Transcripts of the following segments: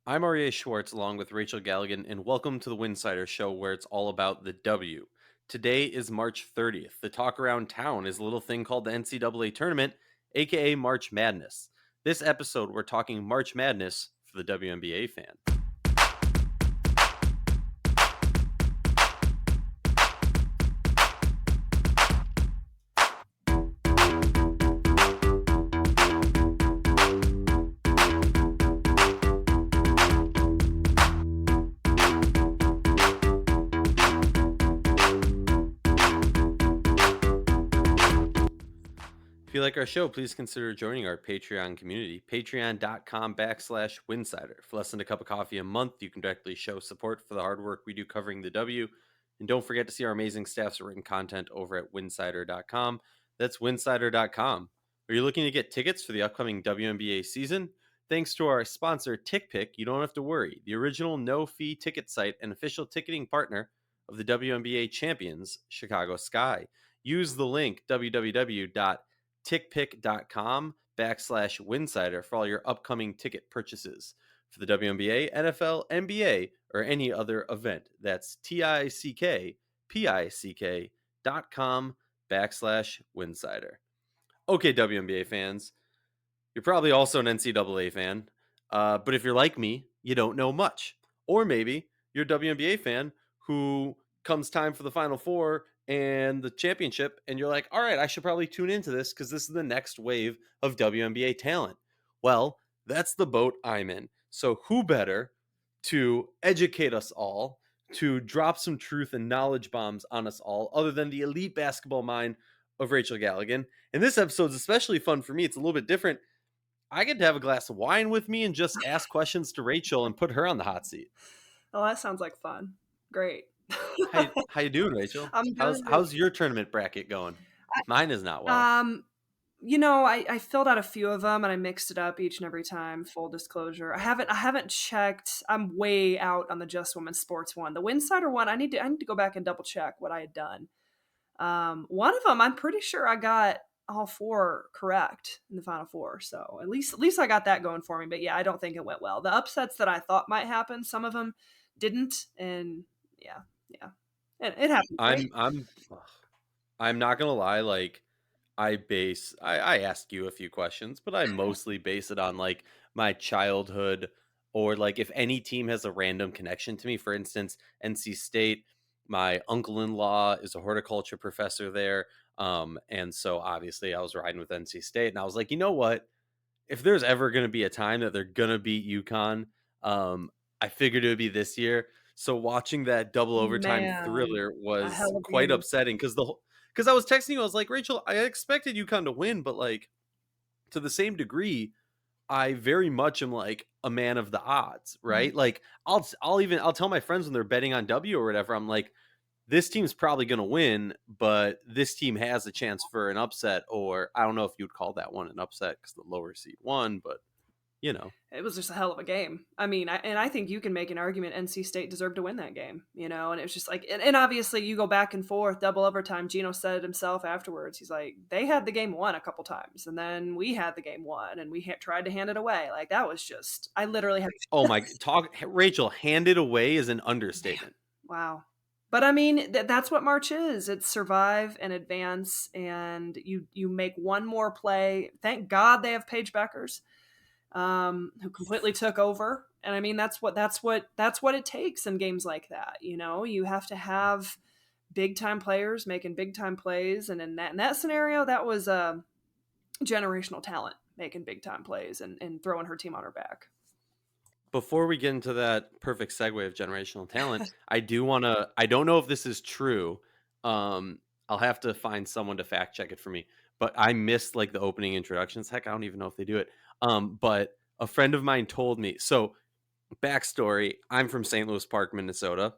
I'm Aryeh Schwartz along with Rachel Galligan, and welcome to the Winsidr show where it's all about the W. Today is March 30th. The talk around town is a little thing called the NCAA tournament, aka March Madness. This episode, we're talking March Madness for the WNBA fan. If you like our show, please consider joining our Patreon community, patreon.com/Winsidr. For less than a cup of coffee a month, you can directly show support for the hard work we do covering the W. And don't forget to see our amazing staff's written content over at winsidr.com. That's winsidr.com. Are you looking to get tickets for the upcoming WNBA season? Thanks to our sponsor, TickPick, you don't have to worry. The original no-fee ticket site and official ticketing partner of the WNBA champions, Chicago Sky. Use the link www.tickpick.com/Winsidr for all your upcoming ticket purchases for the WNBA, NFL, NBA, or any other event. That's tickpick.com/Winsidr. Okay, WNBA fans, you're probably also an NCAA fan, but if you're like me, you don't know much. Or maybe you're a WNBA fan who comes time for the Final Four and the championship, and you're like, all right, I should probably tune into this because this is the next wave of WNBA talent. Well, that's the boat I'm in. So who better to educate us all, to drop some truth and knowledge bombs on us all, other than the elite basketball mind of Rachel Galligan. And this episode's especially fun for me. It's a little bit different. I get to have a glass of wine with me and just ask questions to Rachel and put her on the hot seat. Oh, that sounds like fun. Great. How you doing, Rachel? I'm doing How's your tournament bracket going? Mine is not well. I filled out a few of them and I mixed it up each and every time. Full disclosure, I haven't checked. I'm way out on the Just Women's Sports one. The Winsidr one, I need to go back and double check what I had done. One of them, I'm pretty sure I got all four correct in the Final Four. So at least I got that going for me. But yeah, I don't think it went well. The upsets that I thought might happen, some of them didn't, and yeah, it happened. Right? I'm not gonna lie. Like I ask you a few questions, but I mostly base it on like my childhood or like if any team has a random connection to me. For instance, NC State. My uncle-in-law is a horticulture professor there. And so obviously I was riding with NC State and I was like, you know what? If there's ever going to be a time that they're going to beat UConn, I figured it would be this year. So watching that double overtime Man, thriller a was hell of a quite game. upsetting because I was texting you, I was like, Rachel, I expected UConn to win, but like to the same degree, I very much am like a man of the odds, right? Like I'll tell my friends when they're betting on W or whatever, I'm like, this team's probably going to win, but this team has a chance for an upset, or I don't know if you'd call that one an upset because the lower seed won, but you know. It was just a hell of a game. I mean, I think you can make an argument NC State deserved to win that game, and it was just like, and obviously you go back and forth, double overtime. Gino said it himself afterwards. He's like, they had the game won a couple times, and then we had the game won, and we tried to hand it away. Like, that was just, I literally had. Oh my, Rachel, hand it away is an understatement. Wow. But I mean, that's what March is. It's survive and advance, and you make one more play. Thank God they have Paige Beckers, who completely took over. And I mean, that's what it takes in games like that. You have to have big time players making big time plays, and in that scenario, that was generational talent making big time plays and throwing her team on her back. Before we get into that perfect segue of generational talent, I don't know if this is true. I'll have to find someone to fact check it for me, but I missed like the opening introductions. Heck, I don't even know if they do it. But a friend of mine told me, so backstory, I'm from St. Louis Park, Minnesota.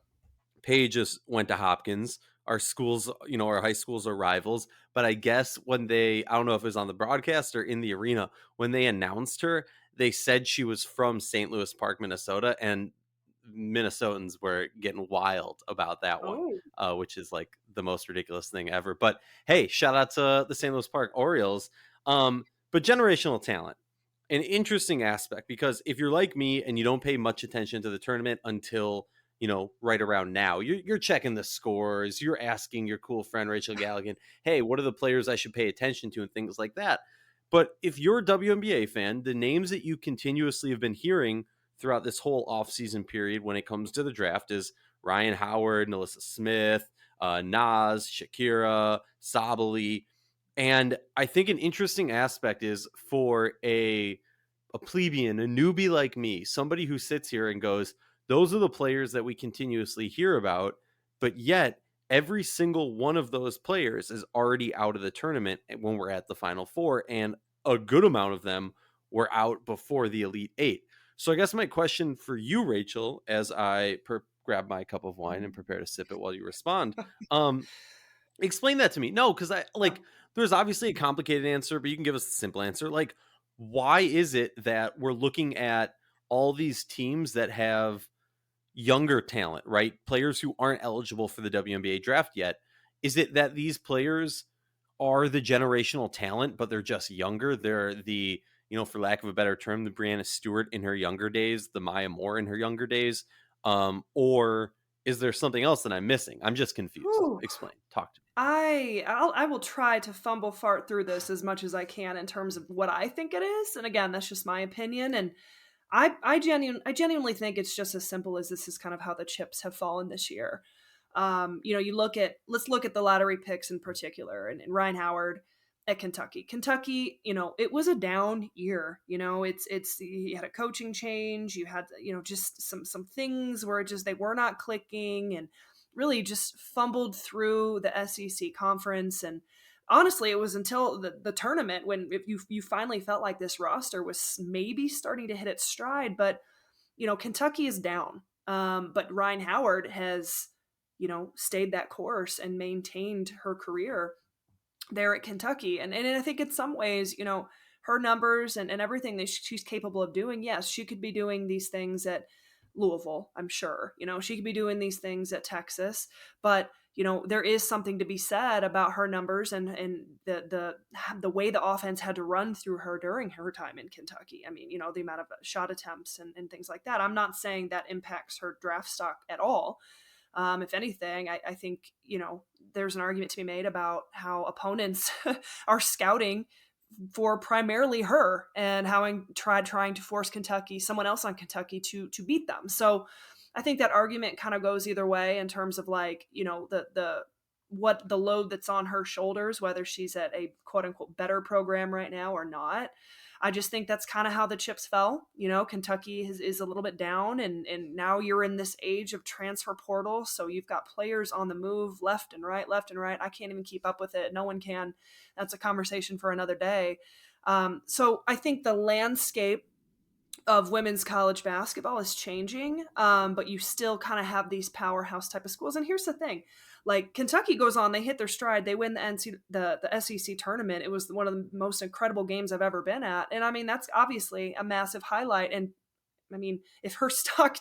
Paige just went to Hopkins. Our schools, our high schools are rivals. But I guess I don't know if it was on the broadcast or in the arena, when they announced her, they said she was from St. Louis Park, Minnesota, and Minnesotans were getting wild about that one, which is like the most ridiculous thing ever. But hey, shout out to the St. Louis Park Orioles. But generational talent. an interesting aspect because if you're like me and you don't pay much attention to the tournament until right around now, you're checking the scores, you're asking your cool friend Rachel Galligan, hey, what are the players I should pay attention to and things like that. But if you're a WNBA fan, the names that you continuously have been hearing throughout this whole offseason period when it comes to the draft is Ryan Howard, Nalissa Smith, Nas, Shakira, Sabali. And I think an interesting aspect is for a plebeian, a newbie like me, somebody who sits here and goes, those are the players that we continuously hear about, but yet every single one of those players is already out of the tournament when we're at the Final Four, and a good amount of them were out before the Elite Eight. So I guess my question for you, Rachel, as I grab my cup of wine and prepare to sip it while you respond, um, explain that to me. No, because I Oh. like there's obviously a complicated answer, but you can give us a simple answer. Like, why is it that we're looking at all these teams that have younger talent, right? Players who aren't eligible for the WNBA draft yet. Is it that these players are the generational talent, but they're just younger? They're the, for lack of a better term, the Brianna Stewart in her younger days, the Maya Moore in her younger days. Or is there something else that I'm missing? I'm just confused. Whew. Explain. Talk to me. I will try to fumble fart through this as much as I can in terms of what I think it is. And again, that's just my opinion. And I genuinely think it's just as simple as this is kind of how the chips have fallen this year. Let's look at the lottery picks in particular, and Ryan Howard at Kentucky. Kentucky, it was a down year. You had a coaching change, you had just some things where just they were not clicking, and really just fumbled through the SEC conference. And honestly, it was until the tournament when if you finally felt like this roster was maybe starting to hit its stride. But Kentucky is down, but Ryan Howard has stayed that course and maintained her career there at Kentucky. And I think in some ways, her numbers and everything that she's capable of doing, yes, she could be doing these things at Louisville, I'm sure. She could be doing these things at Texas, but there is something to be said about her numbers and the way the offense had to run through her during her time in Kentucky. I mean, the amount of shot attempts and things like that. I'm not saying that impacts her draft stock at all. If anything, I think, there's an argument to be made about how opponents are scouting for primarily her and how trying to force someone else on Kentucky to beat them. So I think that argument kind of goes either way in terms of like, what the load that's on her shoulders, whether she's at a quote unquote better program right now or not. I just think that's kind of how the chips fell. Kentucky is a little bit down, and now you're in this age of transfer portal. So you've got players on the move left and right, left and right. I can't even keep up with it. No one can. That's a conversation for another day. So I think the landscape of women's college basketball is changing, but you still kind of have these powerhouse type of schools. And here's the thing, like Kentucky goes on, they hit their stride, they win the SEC tournament. It was one of the most incredible games I've ever been at, and I mean that's obviously a massive highlight. And I mean, if her stock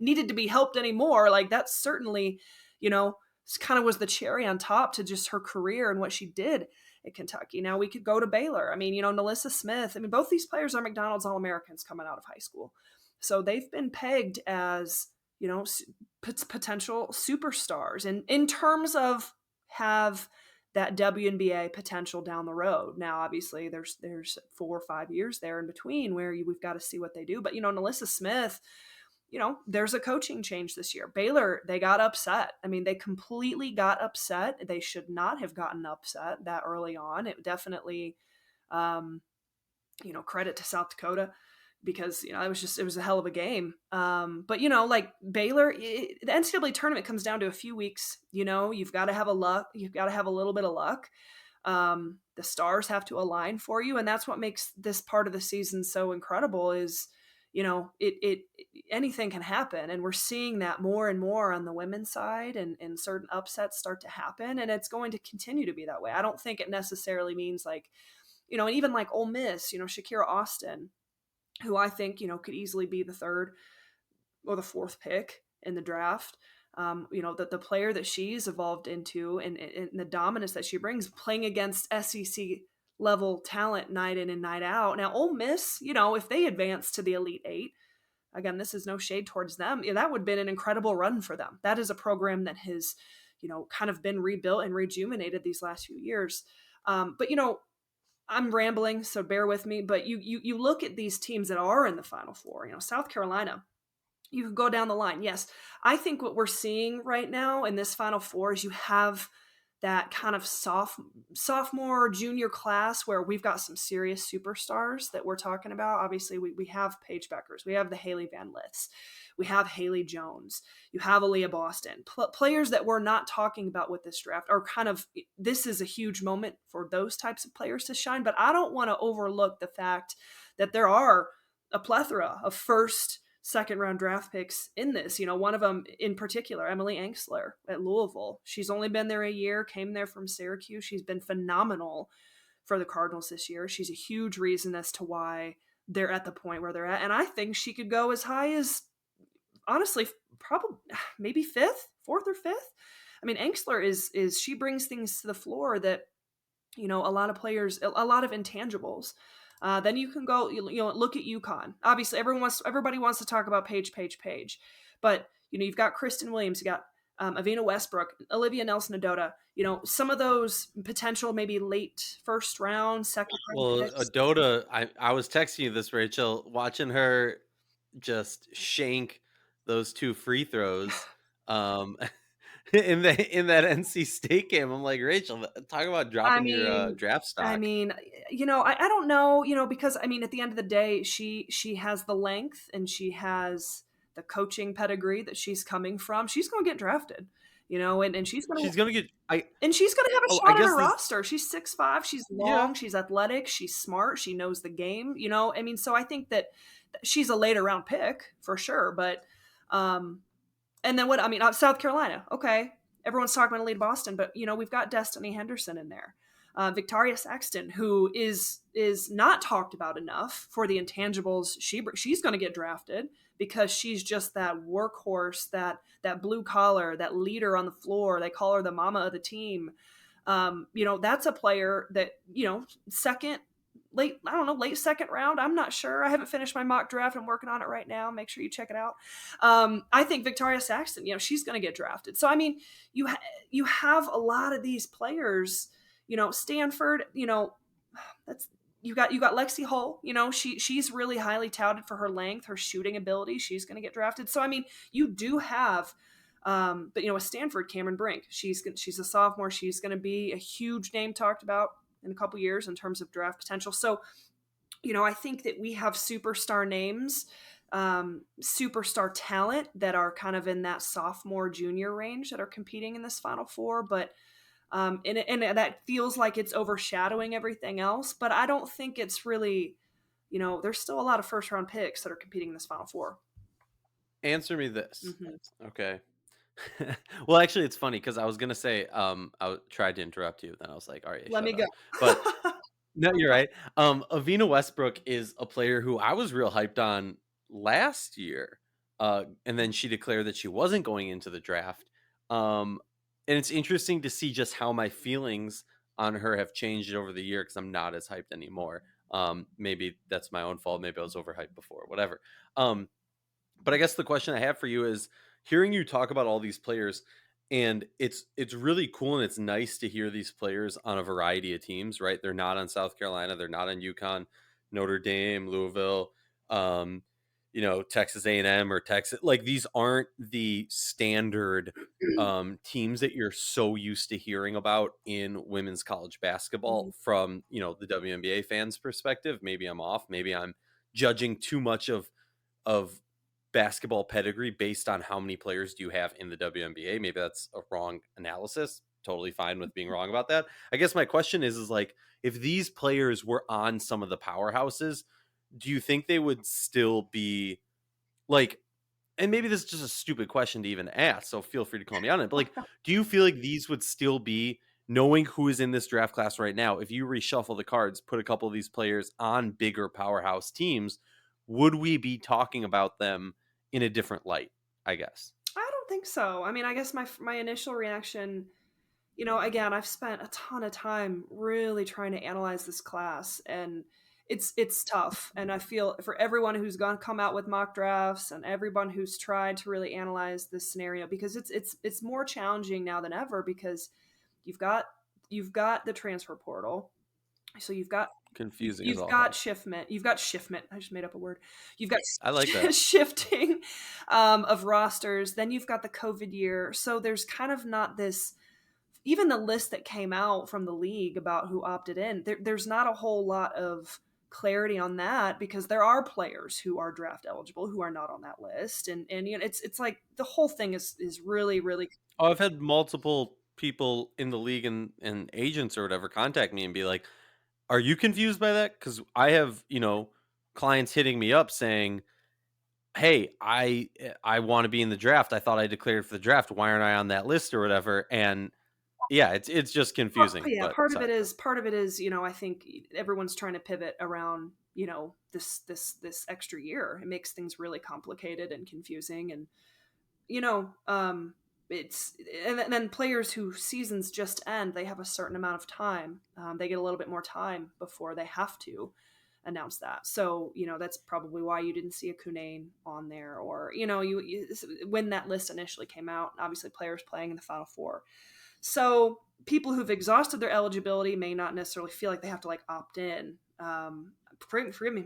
needed to be helped anymore, like that certainly, kind of was the cherry on top to just her career and what she did at Kentucky. Now we could go to Baylor. I mean, Nalissa Smith. I mean, both these players are McDonald's All-Americans coming out of high school, so they've been pegged as potential superstars, and in terms of have that WNBA potential down the road. Now, obviously, there's 4 or 5 years there in between where we've got to see what they do. But Nalissa Smith, there's a coaching change this year. Baylor, they got upset. I mean, they completely got upset. They should not have gotten upset that early on. It definitely, credit to South Dakota because, it was a hell of a game. But, like Baylor, the NCAA tournament comes down to a few weeks. You've got to have you've got to have a little bit of luck. The stars have to align for you. And that's what makes this part of the season so incredible is, anything can happen, and we're seeing that more and more on the women's side, and certain upsets start to happen, and it's going to continue to be that way. I don't think it necessarily means like, and even like Ole Miss, Shakira Austin, who I think could easily be the third or the fourth pick in the draft. The player that she's evolved into, and the dominance that she brings playing against SEC level talent night in and night out. Now, Ole Miss, if they advance to the Elite Eight, again, this is no shade towards them. That would have been an incredible run for them. That is a program that has, kind of been rebuilt and rejuvenated these last few years. But I'm rambling, so bear with me. But you look at these teams that are in the Final Four. South Carolina. You could go down the line. Yes, I think what we're seeing right now in this Final Four is you have that kind of sophomore junior class where we've got some serious superstars that we're talking about. Obviously, we have Paige Beckers, we have the Haley Van Liths, we have Haley Jones, you have Aaliyah Boston. Players that we're not talking about with this draft are kind of, this is a huge moment for those types of players to shine. But I don't want to overlook the fact that there are a plethora of first, second round draft picks in this. One of them in particular, Emily Angsler at Louisville. She's only been there a year, came there from Syracuse. She's been phenomenal for the Cardinals this year. She's a huge reason as to why they're at the point where they're at. And I think she could go as high as, honestly, probably maybe fourth or fifth. I mean, Angsler is she brings things to the floor that, a lot of players, a lot of intangibles. Then you can go, look at UConn. Obviously, everybody wants to talk about Paige. But, you've got Kristen Williams, you got Avina Westbrook, Olivia Nelson-Adota, some of those potential maybe late first round, second round Well, picks. Adota, I was texting you this, Rachel, watching her just shank those 2 free throws um, in that NC State game. I'm like, Rachel, talk about I dropping your mean, draft stock. I don't know, because at the end of the day, she has the length and she has the coaching pedigree that she's coming from. She's going to get drafted, and she's going She's to. gonna get. And she's going to have a I shot at guess her this. roster. She's 6'5", she's Yeah. long, she's athletic, she's smart, she knows the game, so I think that she's a later round pick for sure. But, and then South Carolina, okay. Everyone's talking about Aaliyah Boston, but, we've got Destiny Henderson in there. Victoria Saxton, who is not talked about enough for the intangibles she's going to get drafted because she's just that workhorse, that blue collar, that leader on the floor. They call her the mama of the team. That's a player that, late second round. I'm not sure. I haven't finished my mock draft. I'm working on it right now. Make sure you check it out. I think Victoria Saxton, she's going to get drafted. So, you have a lot of these players. Stanford, that's you got Lexi Hull, she's really highly touted for her length, her shooting ability. She's going to get drafted. So, you do have, but with Stanford, Cameron Brink, she's a sophomore. She's going to be a huge name talked about in a couple years in terms of draft potential. So, I think that we have superstar names, superstar talent that are kind of in that sophomore junior range that are competing in this Final Four. But and that feels like it's overshadowing everything else. But I don't think it's really, there's still a lot of first round picks that are competing in this Final Four. Answer me this. Mm-hmm. Okay. Well, actually, it's funny because I was gonna say I tried to interrupt you, then I was like, Aryeh, Let shut me up. go. But no, you're right. Avina Westbrook is a player who I was real hyped on last year, and then she declared that she wasn't going into the draft. And it's interesting to see just how my feelings on her have changed over the year because I'm not as hyped anymore. Maybe that's my own fault. Maybe I was overhyped before, whatever. But I guess the question I have for you is hearing you talk about all these players, and it's really cool and it's nice to hear these players on a variety of teams, right? They're not on South Carolina, they're not on UConn, Notre Dame, Louisville, Texas A&M or Texas. Like these aren't the standard teams that you're so used to hearing about in women's college basketball from, the WNBA fans' perspective. Maybe I'm off. Maybe I'm judging too much of basketball pedigree based on how many players do you have in the WNBA. Maybe that's a wrong analysis. Totally fine with being wrong about that. I guess my question is like, if these players were on some of the powerhouses, do you think they would still be like, and maybe this is just a stupid question to even ask, so feel free to call me on it, but like, do you feel like these would still be, knowing who is in this draft class right now, if you reshuffle the cards, put a couple of these players on bigger powerhouse teams, would we be talking about them in a different light, I guess? I don't think so. I guess my initial reaction Again, I've spent a ton of time really trying to analyze this class, and it's tough. And I feel for everyone who's gone come out with mock drafts and everyone who's tried to really analyze this scenario, because it's more challenging now than ever, because you've got you've got the transfer portal, so Confusing as you've all got heck. shiftment. You've got shiftment. I just made up a word. You've got I like that. shifting of rosters. Then you've got the COVID year. So there's kind of not this. Even the list that came out from the league about who opted in, there's not a whole lot of clarity on that, because there are players who are draft eligible who are not on that list, and it's like the whole thing is really really. Oh, I've had multiple people in the league and agents or whatever contact me and be like, "Are you confused by that?" Because I have, clients hitting me up saying, "Hey, I want to be in the draft. I thought I declared for the draft. Why aren't I on that list or whatever?" And yeah, it's just confusing. Yeah, But sorry, go. part of it is, I think everyone's trying to pivot around, this extra year. It makes things really complicated and confusing, and you know, it's and then players who seasons just end, they have a certain amount of time. They get a little bit more time before they have to announce that. So, that's probably why you didn't see a Kune on there, or when that list initially came out, obviously players playing in the Final Four. So people who've exhausted their eligibility may not necessarily feel like they have to like opt in. Forgive me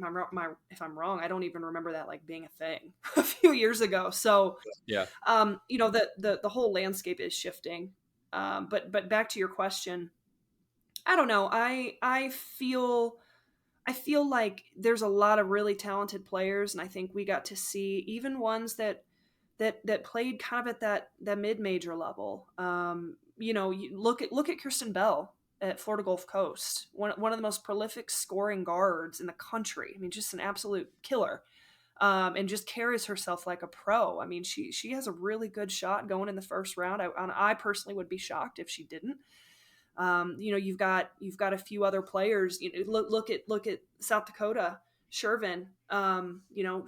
if I'm wrong. I don't even remember that like being a thing a few years ago. So, Yeah. the whole landscape is shifting. But back to your question, I don't know. I feel like there's a lot of really talented players, and I think we got to see even ones that played kind of at that mid major level. You look at Kirsten Bell at Florida Gulf Coast, one of the most prolific scoring guards in the country. I mean, just an absolute killer, and just carries herself like a pro. I mean, she has a really good shot going in the first round. I personally would be shocked if she didn't. You've got a few other players. Look at South Dakota, Shervin.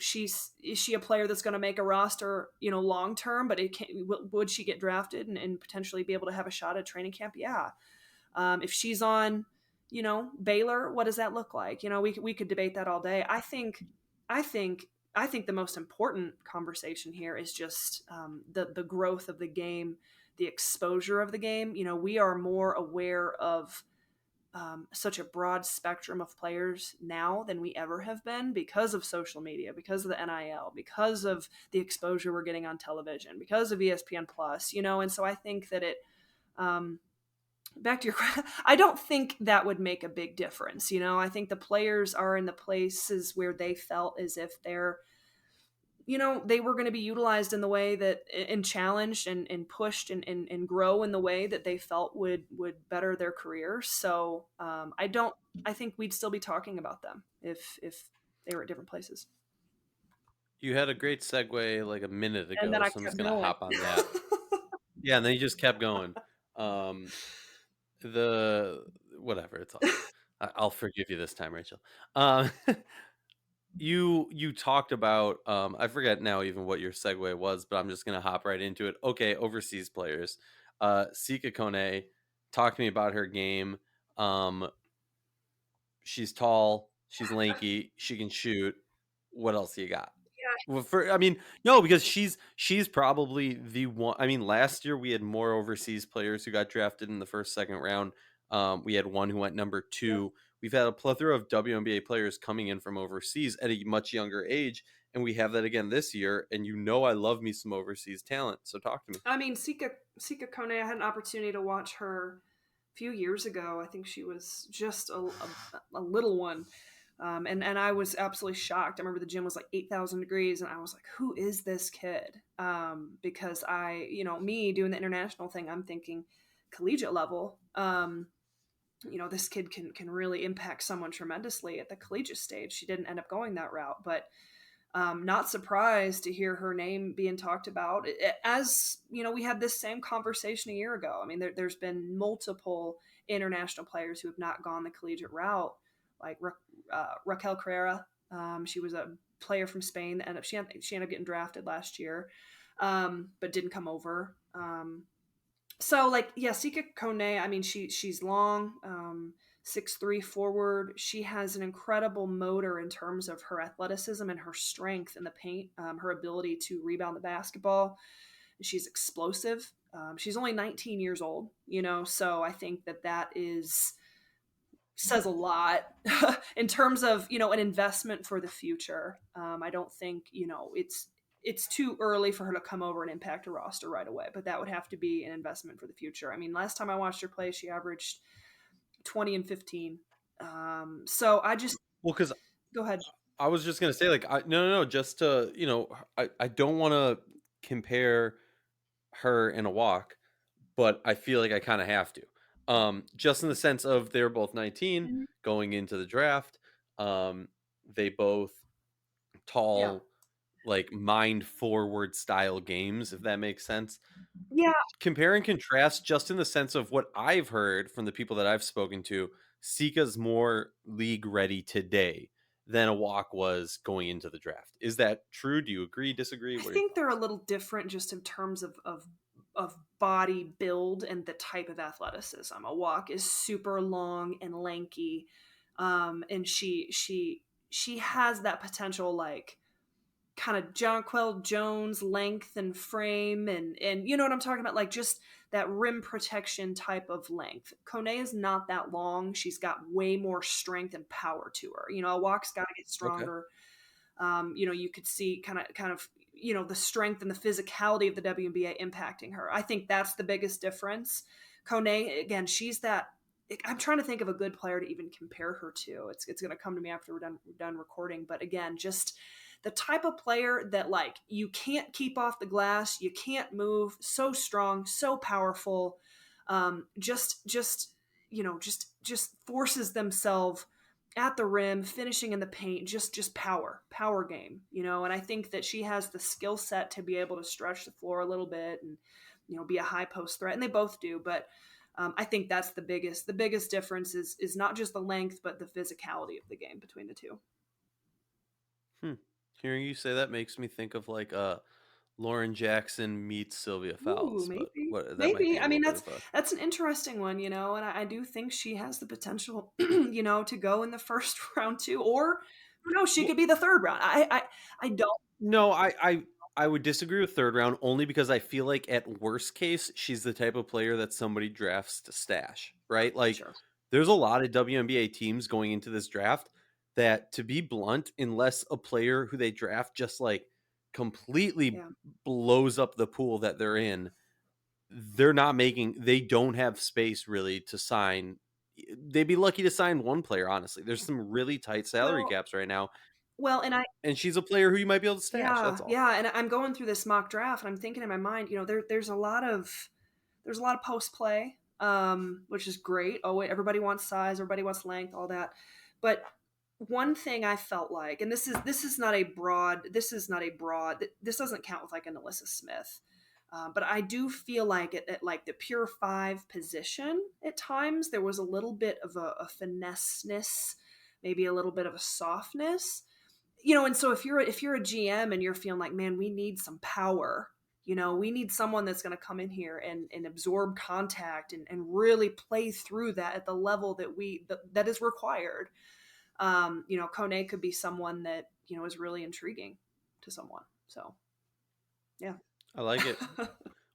Is she a player that's going to make a roster, long term? But would she get drafted and potentially be able to have a shot at training camp? Yeah. If she's on, Baylor, what does that look like? We could debate that all day. I think I think the most important conversation here is just the growth of the game, the exposure of the game. We are more aware of such a broad spectrum of players now than we ever have been, because of social media, because of the NIL, because of the exposure we're getting on television, because of ESPN Plus. And so I think that um, back to your I don't think that would make a big difference. I think the players are in the places where they felt as if they were going to be utilized in the way that, and challenged and pushed and grow in the way that they felt would better their career. So I think we'd still be talking about them if they were at different places. You had a great segue like a minute And then ago, I so I'm just kept gonna going. hop on that. Yeah, and then you just kept going. Um, the whatever, it's all good. I'll forgive you this time, Rachel. Um, you talked about I forget now even what your segue was, but I'm just gonna hop right into it. Okay, overseas players. Sika Kone, talk to me about her game. Um, she's tall, she's lanky, she can shoot. What else you got? Well, I mean, no, because she's probably the one. I mean, last year we had more overseas players who got drafted in the first, second round. We had one who went number Yeah. two. We've had a plethora of WNBA players coming in from overseas at a much younger age, and we have that again this year. And I love me some overseas talent. So talk to me. I mean, Sika Kone, I had an opportunity to watch her a few years ago. I think she was just a little one. And I was absolutely shocked. I remember the gym was like 8,000 degrees, and I was like, who is this kid? Because me doing the international thing, I'm thinking collegiate level. This kid can really impact someone tremendously at the collegiate stage. She didn't end up going that route, but not surprised to hear her name being talked about. As we had this same conversation a year ago. I mean, there's been multiple international players who have not gone the collegiate route, like Raquel Carrera. She was a player from Spain that she ended up getting drafted last year, but didn't come over. So, like, yeah, Sika Kone, I mean, she's long, 6'3" forward. She has an incredible motor in terms of her athleticism and her strength in the paint, her ability to rebound the basketball. She's explosive. She's only 19 years old, so I think that is says a lot in terms of an investment for the future. I don't think it's too early for her to come over and impact a roster right away, but that would have to be an investment for the future. I mean, last time I watched her play, she averaged 20 and 15. So I just Well, because go ahead. I was just gonna say, like, no, just to, I don't want to compare her in a walk, but I feel like I kind of have to. Just in the sense of they're both 19 Mhm. going into the draft. Um, they both Yeah, tall, like mind forward style games, if that makes sense. yeah. Compare and contrast, just in the sense of what I've heard from the people that I've spoken to. Sika's more league ready today than a walk was going into the draft. Is that true? Do you agree, disagree? I What are your think they're a thoughts? little different just in terms of body build and the type of athleticism. A walk is super long and lanky, and she has that potential, like, kind of Jonquel Jones length and frame, and you know what I'm talking about, like, just that rim protection type of length. Kone is not that long. She's got way more strength and power to her. A walk's got to get Okay. stronger. You could see kind of the strength and the physicality of the WNBA impacting her. I think that's the biggest difference. Kone, again, she's that. I'm trying to think of a good player to even compare her to. It's going to come to me after we're done recording. But again, just the type of player that, like, you can't keep off the glass, you can't move, so strong, so powerful, just forces themselves at the rim, finishing in the paint, just power game, and I think that she has the skill set to be able to stretch the floor a little bit and be a high post threat, and they both do. But I think that's the biggest difference is not just the length, but the physicality of the game between the two. Hmm. Hearing you say that makes me think of like Lauren Jackson meets Sylvia Ooh, Fowles, but maybe, what that might maybe. be a I little mean, bit that's of a that's an interesting one, and I do think she has the potential, to go in the first round too, or who knows, she well, could be the third round. I don't. no, I would disagree with third round only because I feel like at worst case she's the type of player that somebody drafts to stash, right? Like Sure. there's a lot of WNBA teams going into this draft that, to be blunt, unless a player who they draft just like completely Yeah. blows up the pool that they're in, they're not making, they don't have space really to sign. They'd be lucky to sign one player, honestly. There's some really tight salary Well, caps right now, well, and I and she's a player who you might be able to stash. yeah, That's all. yeah, and I'm going through this mock draft, and I'm thinking in my mind, there's a lot of post play, which is great. Oh, wait, everybody wants size, everybody wants length, all that. But one thing I felt like, and this doesn't count with, like, an Alyssa Smith. But I do feel like at like the pure five position, at times there was a little bit of a finesse-ness, maybe a little bit of a softness. And so if you're a GM and you're feeling like, man, we need some power, we need someone that's going to come in here and absorb contact and really play through that at the level that is required. Kone could be someone that is really intriguing to someone. So yeah. I like it.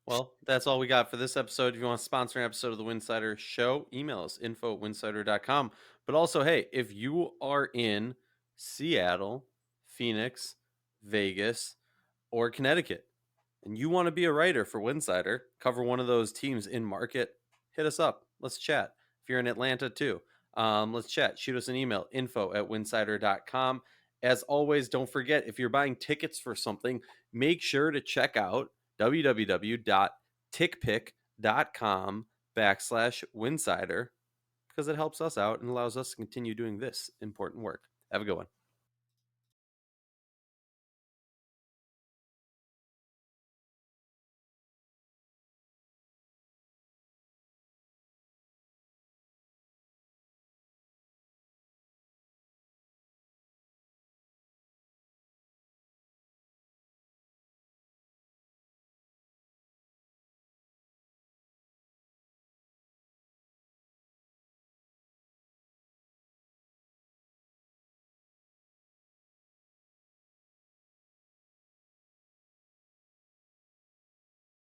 Well, that's all we got for this episode. If you want to sponsor an episode of the Winsidr Show, email us info@winsidr.com. But also, hey, if you are in Seattle, Phoenix, Vegas, or Connecticut, and you want to be a writer for Winsidr, cover one of those teams in market, hit us up. Let's chat. If you're in Atlanta too, let's chat. Shoot us an email, info@winsidr.com. As always, don't forget, if you're buying tickets for something, make sure to check out www.tickpick.com/Winsidr because it helps us out and allows us to continue doing this important work. Have a good one.